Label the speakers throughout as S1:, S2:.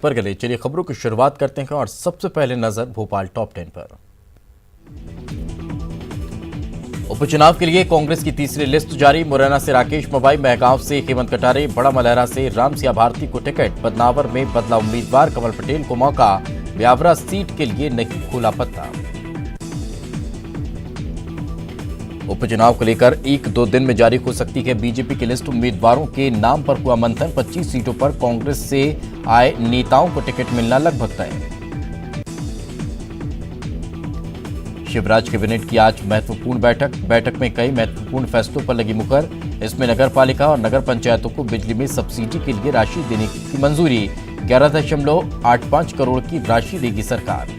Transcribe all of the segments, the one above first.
S1: पर गले चलिए खबरों की शुरुआत करते हैं और सबसे पहले नजर भोपाल टॉप 10 पर। उपचुनाव के लिए कांग्रेस की तीसरी लिस्ट जारी। मुरैना से राकेश मबाई, महगांव से हेमंत कटारे, बड़ा मलहरा से रामसिया भारती को टिकट, बदनावर में बदला उम्मीदवार, कमल पटेल को मौका, ब्यावरा सीट के लिए नहीं खोला पत्ता। उपचुनाव को लेकर 1-2 दिन में जारी हो सकती है बीजेपी की लिस्ट। उम्मीदवारों के नाम पर हुआ मंथन। 25 सीटों पर कांग्रेस से आए नेताओं को टिकट मिलना लगभग तय। शिवराज कैबिनेट की आज महत्वपूर्ण बैठक में कई महत्वपूर्ण फैसलों पर लगी मुहर। इसमें नगर पालिका और नगर पंचायतों को बिजली में सब्सिडी के लिए राशि देने की मंजूरी। 11.85 करोड़ की राशि देगी सरकार।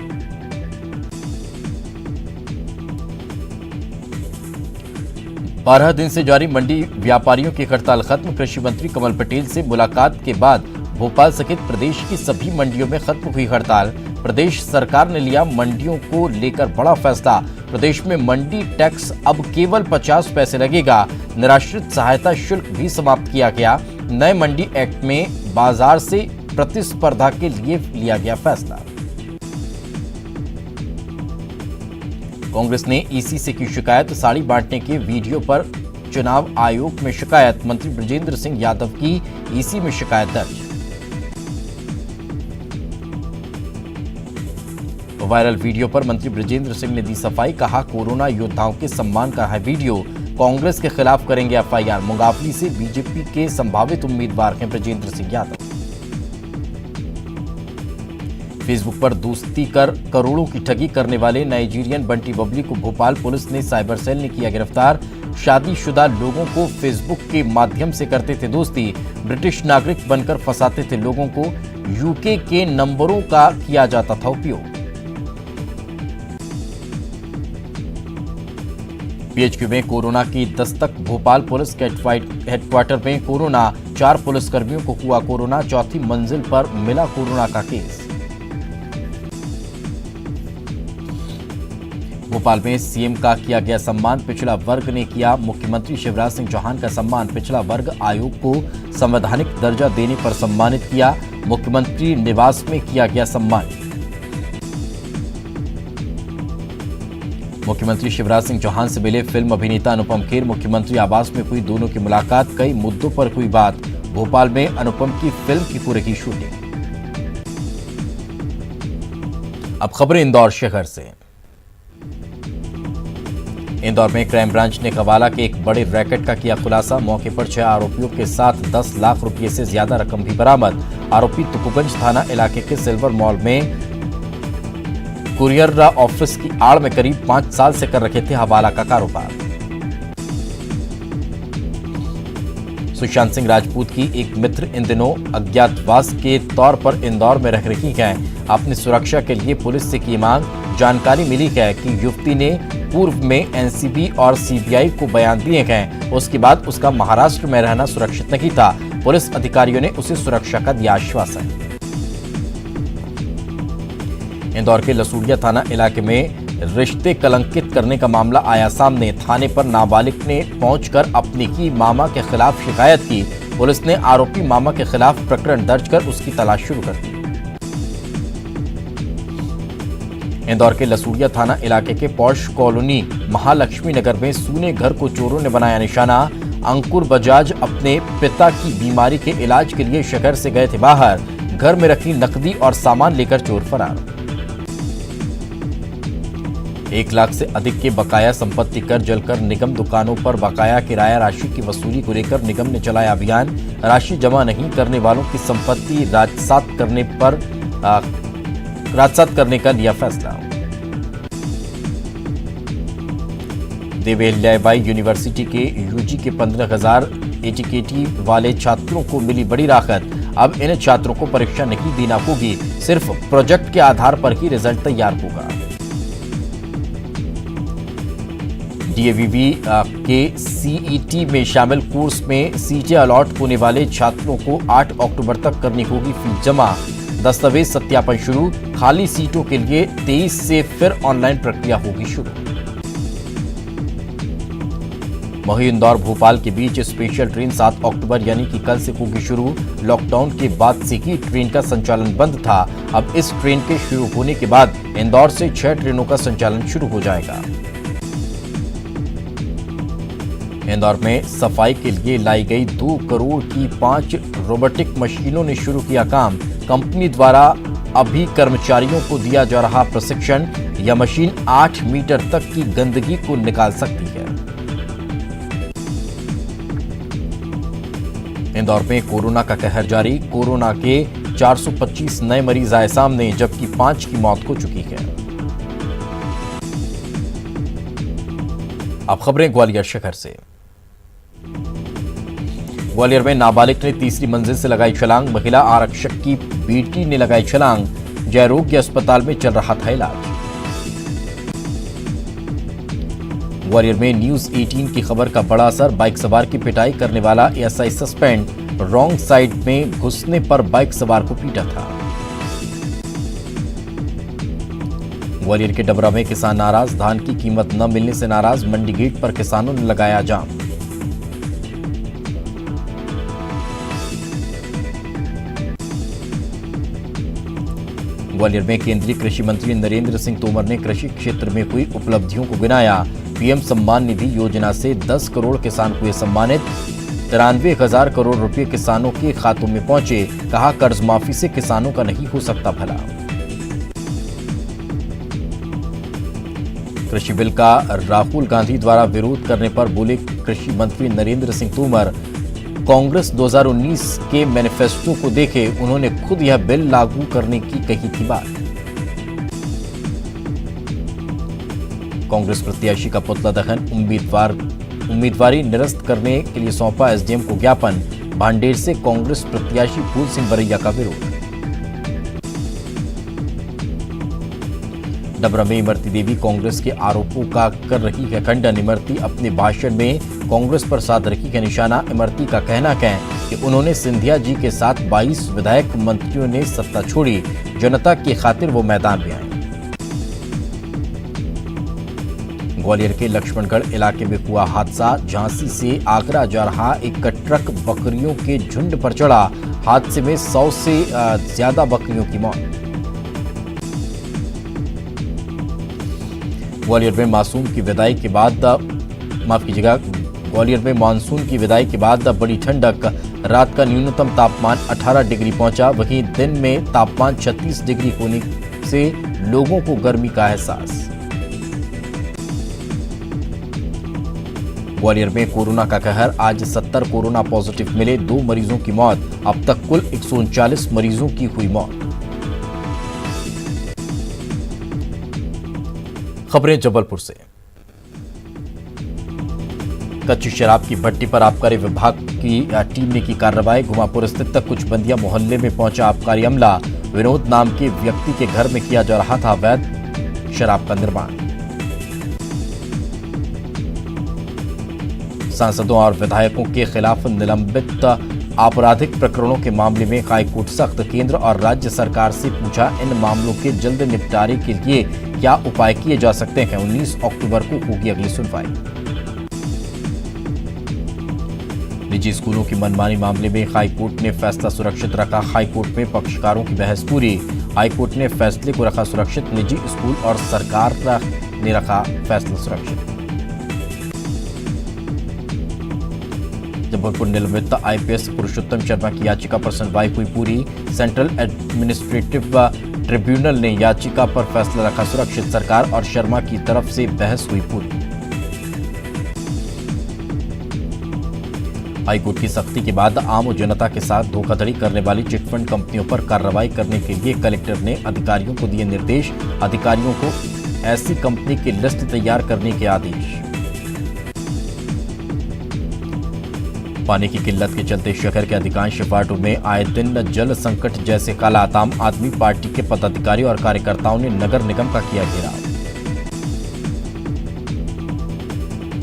S1: बारह दिन से जारी मंडी व्यापारियों की हड़ताल खत्म। कृषि मंत्री कमल पटेल से मुलाकात के बाद भोपाल सहित प्रदेश की सभी मंडियों में खत्म हुई हड़ताल। प्रदेश सरकार ने लिया मंडियों को लेकर बड़ा फैसला। प्रदेश में मंडी टैक्स अब केवल 50 पैसे लगेगा। निराश्रित सहायता शुल्क भी समाप्त किया गया। नए मंडी एक्ट में बाजार से प्रतिस्पर्धा के लिए लिया गया फैसला। कांग्रेस ने ईसी से की शिकायत। साड़ी बांटने के वीडियो पर चुनाव आयोग में शिकायत। मंत्री बृजेंद्र सिंह यादव की ईसी में शिकायत दर्ज। वायरल वीडियो पर मंत्री बृजेंद्र सिंह ने दी सफाई। कहा, कोरोना योद्धाओं के सम्मान का है वीडियो, कांग्रेस के खिलाफ करेंगे एफआईआर। मुंगावली से बीजेपी के संभावित उम्मीदवार हैं बृजेंद्र सिंह यादव। फेसबुक पर दोस्ती कर करोड़ों की ठगी करने वाले नाइजीरियन बंटी बबली को भोपाल पुलिस ने साइबर सेल ने किया गिरफ्तार। शादीशुदा लोगों को फेसबुक के माध्यम से करते थे दोस्ती। ब्रिटिश नागरिक बनकर फंसाते थे लोगों को। यूके के नंबरों का किया जाता था उपयोग। पीएचक्यू में कोरोना की दस्तक। भोपाल पुलिस के हेडक्वार्टर में कोरोना। 4 पुलिसकर्मियों को हुआ कोरोना। चौथी मंजिल पर मिला कोरोना का केस। भोपाल में सीएम का किया गया सम्मान। पिछड़ा वर्ग ने किया मुख्यमंत्री शिवराज सिंह चौहान का सम्मान। पिछड़ा वर्ग आयोग को संवैधानिक दर्जा देने पर सम्मानित किया। मुख्यमंत्री निवास में किया गया सम्मान। मुख्यमंत्री शिवराज सिंह चौहान से मिले फिल्म अभिनेता अनुपम खेर। मुख्यमंत्री आवास में हुई दोनों की मुलाकात। कई मुद्दों पर हुई बात। भोपाल में अनुपम की फिल्म की हो रही शूटिंग। अब खबरें इंदौर शहर से। इंदौर में क्राइम ब्रांच ने कवाला के एक बड़े रैकेट का किया खुलासा। मौके पर 6 आरोपियों के साथ 10 लाख रुपए से ज्यादा रकम भी बरामद। आरोपी तुकुगंज थाना इलाके के सिल्वर मॉल में कुरियर ऑफिस की आड़ में करीब 5 साल से कर रखे थे हवाला का कारोबार। सुशांत सिंह राजपूत की एक मित्र इन दिनों अज्ञातवास के तौर पर इंदौर में रह रही हैं। अपनी सुरक्षा के लिए पुलिस से की मांग। जानकारी मिली है कि युवती ने पूर्व में एनसीबी और सीबीआई को बयान दिए हैं। उसके बाद उसका महाराष्ट्र में रहना सुरक्षित नहीं था। पुलिस अधिकारियों ने उसे सुरक्षा का दिया आश्वासन। इंदौर के लसूड़िया थाना इलाके में रिश्ते कलंकित करने का मामला आया सामने। थाने पर नाबालिग ने पहुंचकर अपनी की मामा के खिलाफ शिकायत की। पुलिस ने आरोपी मामा के खिलाफ प्रकरण दर्ज कर उसकी तलाश शुरू कर दी। इंदौर के लसूड़िया थाना इलाके के पॉश कॉलोनी महालक्ष्मी नगर में सूने घर को चोरों ने बनाया निशाना। अंकुर बजाज अपने पिता की बीमारी के इलाज के लिए शहर से गए थे बाहर। घर में रखी नकदी और सामान लेकर चोर फरार। 1 लाख से अधिक के बकाया संपत्ति कर जलकर निगम दुकानों पर बकाया किराया राशि की वसूली को लेकर निगम ने चलाया अभियान। राशि जमा नहीं करने वालों की संपत्ति राजसात करने का लिया फैसला। देवेल्याबाई यूनिवर्सिटी के यूजी के 15,000 एटीकेटी वाले छात्रों को मिली बड़ी राहत। अब इन छात्रों को परीक्षा नहीं देना होगी, सिर्फ प्रोजेक्ट के आधार पर ही रिजल्ट तैयार होगा। डीएवीवी के सीईटी में शामिल कोर्स में सीटें अलॉट होने वाले छात्रों को 8 अक्टूबर तक करनी होगी फीस जमा। दस्तावेज सत्यापन शुरू। खाली सीटों के लिए 23 से फिर ऑनलाइन प्रक्रिया होगी शुरू। वहीं इंदौर भोपाल के बीच स्पेशल ट्रेन 7 अक्टूबर यानी कि कल से होगी शुरू। लॉकडाउन के बाद से ही ट्रेन का संचालन बंद था। अब इस ट्रेन के शुरू होने के बाद इंदौर से 6 ट्रेनों का संचालन शुरू हो जाएगा। इंदौर में सफाई के लिए लाई गई 2 करोड़ की 5 रोबोटिक मशीनों ने शुरू किया काम। कंपनी द्वारा अभी कर्मचारियों को दिया जा रहा प्रशिक्षण। यह मशीन 8 मीटर तक की गंदगी को निकाल सकती है। इंदौर में कोरोना का कहर जारी। कोरोना के 425 नए मरीज आए सामने, जबकि 5 की मौत हो चुकी है। अब खबरें ग्वालियर शहर से। ग्वालियर में नाबालिग ने तीसरी मंजिल से लगाई छलांग। महिला आरक्षक की बेटी ने लगाई छलांग। जयरोग्य अस्पताल में चल रहा था इलाज। ग्वालियर में न्यूज 18 की खबर का बड़ा असर। बाइक सवार की पिटाई करने वाला एएसआई सस्पेंड। रॉन्ग साइड में घुसने पर बाइक सवार को पीटा था। ग्वालियर के डबरा में किसान नाराज। धान की कीमत न मिलने से नाराज। मंडी गेट पर किसानों ने लगाया जाम। ग्वालियर में केंद्रीय कृषि मंत्री नरेंद्र सिंह तोमर ने कृषि क्षेत्र में हुई उपलब्धियों को गिनाया। पीएम सम्मान निधि योजना से 10 करोड़ किसान हुए सम्मानित। 93,000 करोड़ रुपए किसानों के खातों में पहुंचे। कहा, कर्ज माफी से किसानों का नहीं हो सकता भला। कृषि बिल का राहुल गांधी द्वारा विरोध करने पर बोले कृषि मंत्री नरेंद्र सिंह तोमर, कांग्रेस 2019 के मैनिफेस्टो को देखे, उन्होंने खुद यह बिल लागू करने की कही थी बात। कांग्रेस प्रत्याशी का पुतला दहन। उम्मीदवारी निरस्त करने के लिए सौंपा एसडीएम को ज्ञापन। भांडेर से कांग्रेस प्रत्याशी फूल सिंह बरैया का विरोध। डबरा में इमरती देवी कांग्रेस के आरोपों का कर रही है खंडन। इमरती अपने भाषण में कांग्रेस पर साध रखी है निशाना। इमरती का कहना है कि उन्होंने सिंधिया जी के साथ 22 विधायक मंत्रियों ने सत्ता छोड़ी। जनता की खातिर वो मैदान में आए। ग्वालियर के लक्ष्मणगढ़ इलाके में हुआ हादसा। झांसी से आगरा जा रहा एक ट्रक बकरियों के झुंड पर चढ़ा। हादसे में 100 से ज्यादा बकरियों की मौत। ग्वालियर में मासूम की विदाई के बाद ग्वालियर में मानसून की विदाई के बाद बड़ी ठंडक। रात का न्यूनतम तापमान 18 डिग्री पहुंचा। वहीं दिन में तापमान 36 डिग्री होने से लोगों को गर्मी का एहसास। ग्वालियर में कोरोना का कहर। आज 70 कोरोना पॉजिटिव मिले। 2 मरीजों की मौत। अब तक कुल 139 मरीजों की हुई मौत। खबरें जबलपुर से। कच्ची शराब की भट्टी पर आबकारी विभाग की टीम ने की कार्रवाई। घुमापुर स्थित कुछ बंदिया मोहल्ले में पहुंचा आबकारी अमला। विनोद नाम के व्यक्ति के घर में किया जा रहा था अवैध शराब का निर्माण। सांसदों और विधायकों के खिलाफ निलंबित आपराधिक प्रकरणों के मामले में हाईकोर्ट सख्त। केंद्र और राज्य सरकार से पूछा, इन मामलों के जल्द निपटारे के लिए क्या उपाय किए जा सकते हैं। 19 अक्टूबर को होगी अगली सुनवाई। निजी स्कूलों की मनमानी मामले में हाईकोर्ट ने फैसला सुरक्षित रखा। हाईकोर्ट में पक्षकारों की बहस पूरी। हाईकोर्ट ने फैसले को रखा सुरक्षित। निजी स्कूल और सरकार ने रखा फैसला सुरक्षित। जबलपुर निलंबित आईपीएस पुरुषोत्तम शर्मा की याचिका पर सुनवाई हुई पूरी। सेंट्रल एडमिनिस्ट्रेटिव ट्रिब्यूनल ने याचिका पर फैसला रखा सुरक्षित। सरकार और शर्मा की तरफ से बहस हुई पूरी। हाईकोर्ट की सख्ती के बाद आम जनता के साथ धोखाधड़ी करने वाली चिटफंड कंपनियों पर कार्रवाई करने के लिए कलेक्टर ने अधिकारियों को दिए निर्देश। अधिकारियों को ऐसी कंपनी की लिस्ट तैयार करने के आदेश। पानी की किल्लत के चलते शहर के अधिकांश वार्डों में आए दिन जल संकट जैसे हालात। आम आदमी पार्टी के पदाधिकारी और कार्यकर्ताओं ने नगर निगम का किया घेराव।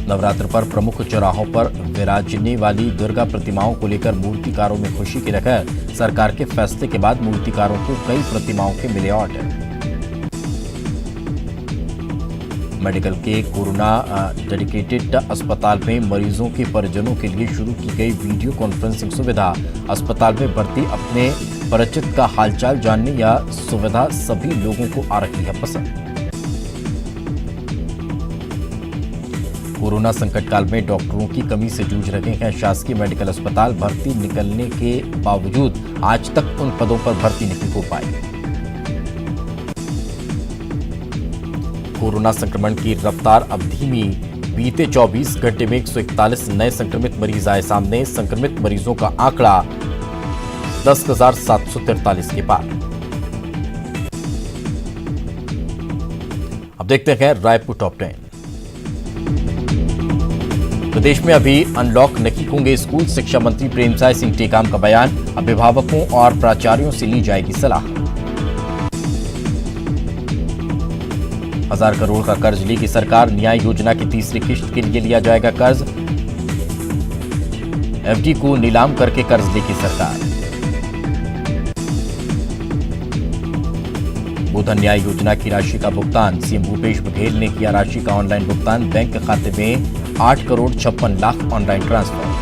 S1: नवरात्र पर प्रमुख चौराहों पर विराजने वाली दुर्गा प्रतिमाओं को लेकर मूर्तिकारों में खुशी की लहर। सरकार के फैसले के बाद मूर्तिकारों को कई प्रतिमाओं के मिले ऑर्डर। मेडिकल के कोरोना डेडिकेटेड अस्पताल में मरीजों के परिजनों के लिए शुरू की गई वीडियो कॉन्फ्रेंसिंग सुविधा। अस्पताल में भर्ती अपने परिचित का हालचाल जानने या सुविधा सभी लोगों को आ रही है पसंद। कोरोना संकट काल में डॉक्टरों की कमी से जूझ रहे हैं शासकीय मेडिकल अस्पताल। भर्ती निकलने के बावजूद आज तक उन पदों पर भर्ती नहीं हो पाई। कोरोना संक्रमण की रफ्तार अब धीमी। बीते 24 घंटे में 141 नए संक्रमित मरीज आए सामने। संक्रमित मरीजों का आंकड़ा 10,743 के पार। अब देखते हैं रायपुर टॉप 10। प्रदेश में अभी अनलॉक नहीं होंगे स्कूल। शिक्षा मंत्री प्रेमसाय सिंह टेकाम का बयान। अभिभावकों और प्राचार्यों से ली जाएगी सलाह। 1000 करोड़ का कर्ज लेगी सरकार। न्याय योजना की तीसरी किश्त के लिए लिया जाएगा कर्ज। एफडी को नीलाम करके कर्ज लेगी सरकार। गोधन न्याय योजना की राशि का भुगतान। सीएम भूपेश बघेल ने किया राशि का ऑनलाइन भुगतान। बैंक खाते में 8 करोड़ 56 लाख ऑनलाइन ट्रांसफर।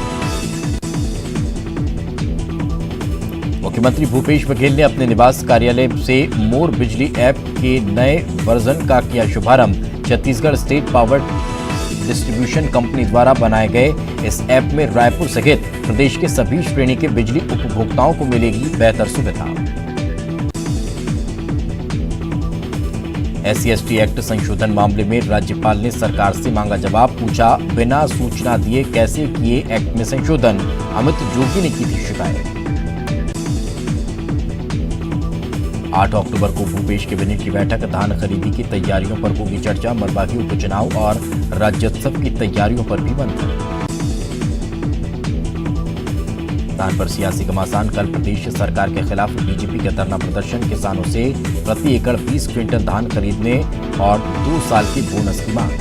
S1: मुख्यमंत्री भूपेश बघेल ने अपने निवास कार्यालय से मोर बिजली ऐप के नए वर्जन का किया शुभारंभ। Chhattisgarh state power distribution company द्वारा बनाए गए इस ऐप में रायपुर सहित प्रदेश के सभी श्रेणी के बिजली उपभोक्ताओं को मिलेगी बेहतर सुविधा। SC/ST एक्ट संशोधन मामले में राज्यपाल ने सरकार से मांगा जवाब। पूछा, बिना सूचना दिए कैसे किए एक्ट में संशोधन। अमित जोगी ने की थी शिकायत। 8 अक्टूबर को भूपेश कैबिनेट की बैठक। धान खरीदी की तैयारियों पर होगी चर्चा। मरवाही उपचुनाव और राज्योत्सव की तैयारियों पर भी मंथन। धान पर सियासी घमासान। कल प्रदेश सरकार के खिलाफ बीजेपी का धरना प्रदर्शन। किसानों से प्रति एकड़ 20 क्विंटल धान खरीदने और 2 साल की बोनस की मांग।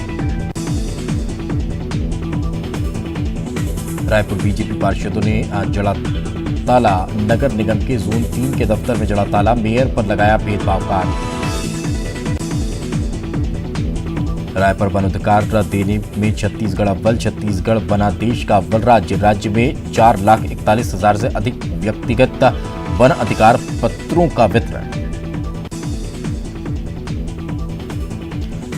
S1: रायपुर बीजेपी पार्षदों ने जड़ा ताला। नगर निगम के जोन 3 के दफ्तर में जड़ा ताला। मेयर पर लगाया भेदभाव का आरोप। राय पर वन अधिकार देने में छत्तीसगढ़ अव्वल। छत्तीसगढ़ बना देश का अव्वल राज्य। राज्य में 4,41,000 से अधिक व्यक्तिगत वन अधिकार पत्रों का वितरण।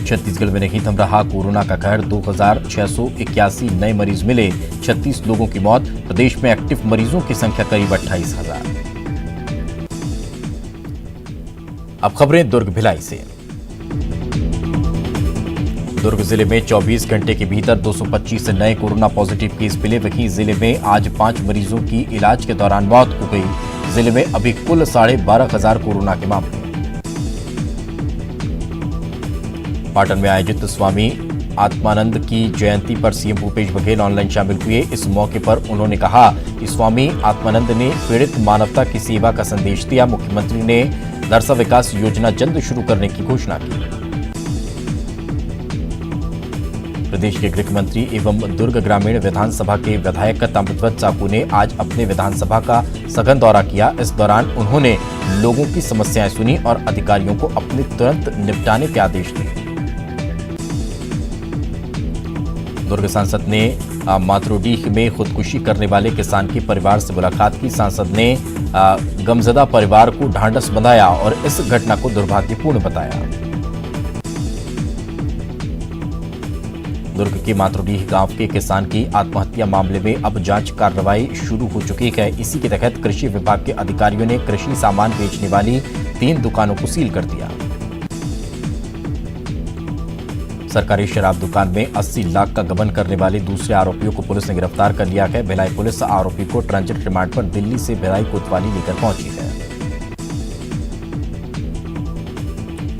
S1: छत्तीसगढ़ में नहीं थम रहा कोरोना का कहर। 2,681 नए मरीज मिले। 36 लोगों की मौत। प्रदेश में एक्टिव मरीजों की संख्या करीब 28,000। अब खबरें दुर्ग भिलाई से। दुर्ग जिले में 24 घंटे के भीतर 225 नए कोरोना पॉजिटिव केस मिले। वहीं जिले में आज 5 मरीजों की इलाज के दौरान मौत हो गई। जिले में अभी कुल 12,500 कोरोना के मामले। पाटन में आयोजित स्वामी आत्मानंद की जयंती पर सीएम भूपेश बघेल ऑनलाइन शामिल हुए। इस मौके पर उन्होंने कहा कि स्वामी आत्मानंद ने पीड़ित मानवता की सेवा का संदेश दिया। मुख्यमंत्री ने दरसा विकास योजना जल्द शुरू करने की घोषणा की। प्रदेश के गृह मंत्री एवं दुर्ग ग्रामीण विधानसभा के विधायक ताम्रध्वज साहू ने आज अपने विधानसभा का सघन दौरा किया। इस दौरान उन्होंने लोगों की समस्याएं सुनी और अधिकारियों को अपने तुरंत निपटाने के आदेश दिए। दुर्ग सांसद ने मातरोडीह में खुदकुशी करने वाले किसान के परिवार से मुलाकात की। सांसद ने गमजदा परिवार को ढांढस बंधाया और इस घटना को दुर्भाग्यपूर्ण बताया। दुर्ग के मातरोडीह गांव के किसान की आत्महत्या मामले में अब जांच कार्रवाई शुरू हो चुकी है। इसी के तहत कृषि विभाग के अधिकारियों ने कृषि सामान बेचने वाली 3 दुकानों को सील कर दिया। सरकारी शराब दुकान में 80 लाख का गबन करने वाले दूसरे आरोपियों को पुलिस ने गिरफ्तार कर लिया है। भिलाई पुलिस आरोपी को ट्रांजिट रिमांड पर दिल्ली से भिलाई कोतवाली लेकर पहुंची है।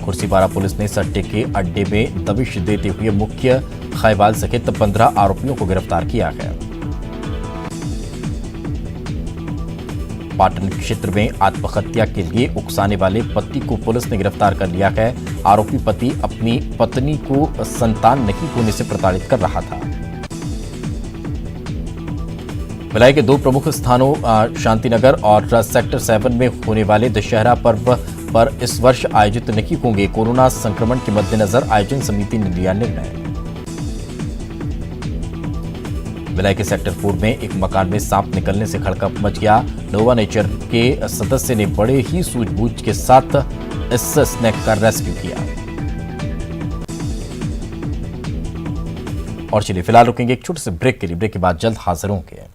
S1: कुर्सीपारा पुलिस ने सट्टे के अड्डे में दबिश देते हुए मुख्य खाईवाल सहित 15 आरोपियों को गिरफ्तार किया है। पाटन क्षेत्र में आत्महत्या के लिए उकसाने वाले पति को पुलिस ने गिरफ्तार कर लिया है। आरोपी पति अपनी पत्नी को संतान नहीं होने से प्रताड़ित कर रहा था। भिलाई के 2 प्रमुख स्थानों शांतिनगर और सेक्टर 7 में होने वाले दशहरा पर्व पर इस वर्ष आयोजित नहीं होंगे। कोरोना संक्रमण के मद्देनजर आयोजन समिति ने लिया निर्णय। भिलाई के सेक्टर 4 में एक मकान में सांप निकलने से हड़कंप मच गया। नोवा नेचर के सदस्य ने बड़े ही सूझबूझ के साथ इस स्नेक का रेस्क्यू किया। और चलिए फिलहाल रुकेंगे एक छोटे से ब्रेक के लिए। ब्रेक के बाद जल्द हाजिर होंगे।